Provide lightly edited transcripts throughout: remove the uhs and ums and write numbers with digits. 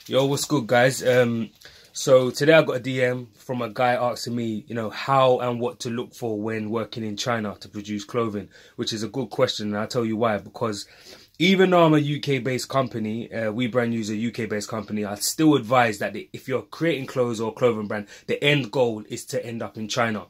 Yo, what's good, guys? So today I got a DM from a guy asking me, how and what to look for when working in China to produce clothing, which is a good question, and I'll tell you why. Because even though I'm a UK-based company, We Brand New is a UK-based company, I still advise that if you're creating clothes or a clothing brand, the end goal is to end up in China,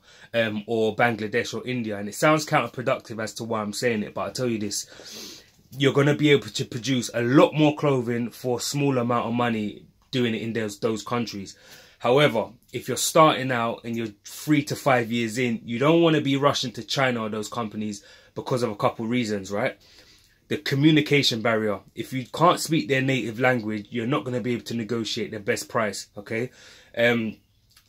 or Bangladesh or India. And it sounds counterproductive as to why I'm saying it, but I'll tell you this. You're going to be able to produce a lot more clothing for a small amount of money doing it in those countries. However, if you're starting out and you're 3 to 5 years in, you don't want to be rushing to China or those companies because of a couple of reasons, right? The communication barrier. If you can't speak their native language, you're not going to be able to negotiate the best price, okay?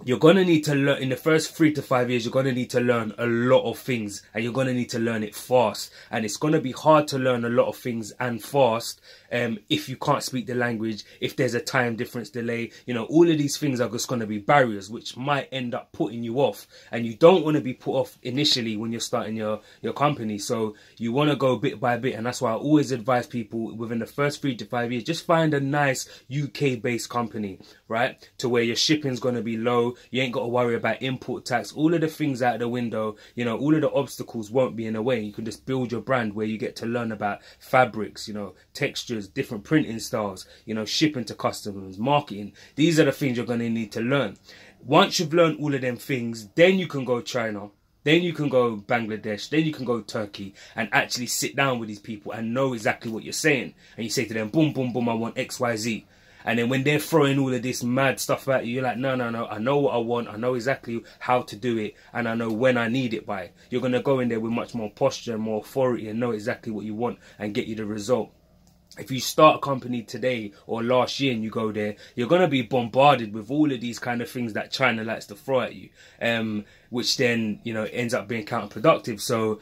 You're going to need to learn, in the first 3 to 5 years, you're going to need to learn a lot of things, and you're going to need to learn it fast. And it's going to be hard to learn a lot of things and fast if you can't speak the language, if there's a time difference delay. All of these things are just going to be barriers which might end up putting you off. And you don't want to be put off initially when you're starting your company. So you want to go bit by bit. And that's why I always advise people within the first 3 to 5 years, just find a nice UK-based company, right? To where your shipping's going to be low. You ain't got to worry about import tax. All of the things out the window, all of the obstacles won't be in the way. You can just build your brand where you get to learn about fabrics, textures, different printing styles, shipping to customers, marketing. These are the things you're going to need to learn. Once you've learned all of them things, then you can go China. Then you can go Bangladesh, then you can go Turkey and actually sit down with these people and know exactly what you're saying. And you say to them, boom, boom, boom, I want X, Y, Z. And then when they're throwing all of this mad stuff at you, you're like, no, I know what I want. I know exactly how to do it. And I know when I need it by. You're going to go in there with much more posture and more authority and know exactly what you want and get you the result. If you start a company today or last year and you go there, you're going to be bombarded with all of these kind of things that China likes to throw at you, which then, ends up being counterproductive. So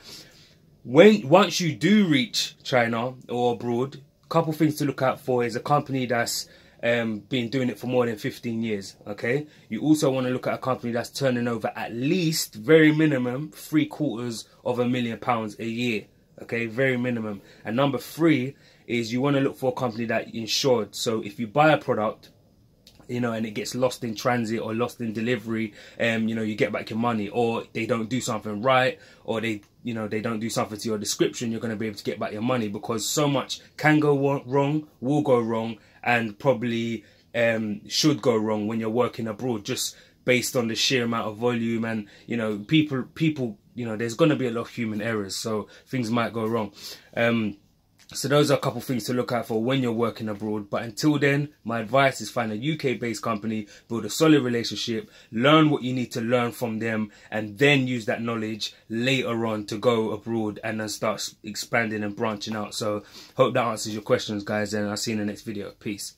once you do reach China or abroad, a couple things to look out for is a company that's been doing it for more than 15 years, okay? You also want to look at a company that's turning over at least, very minimum, £750,000 a year, okay? Very minimum. And number 3 is you want to look for a company that insured. So if you buy a product, and it gets lost in transit or lost in delivery, you get back your money, or they don't do something right, or they don't do something to your description, you're going to be able to get back your money, because so much can go wrong, will go wrong, and probably should go wrong when you're working abroad, just based on the sheer amount of volume and, people, there's going to be a lot of human errors, so things might go wrong. So those are a couple things to look out for when you're working abroad. But until then, my advice is find a UK-based company, build a solid relationship, learn what you need to learn from them, and then use that knowledge later on to go abroad and then start expanding and branching out. So hope that answers your questions, guys, and I'll see you in the next video. Peace.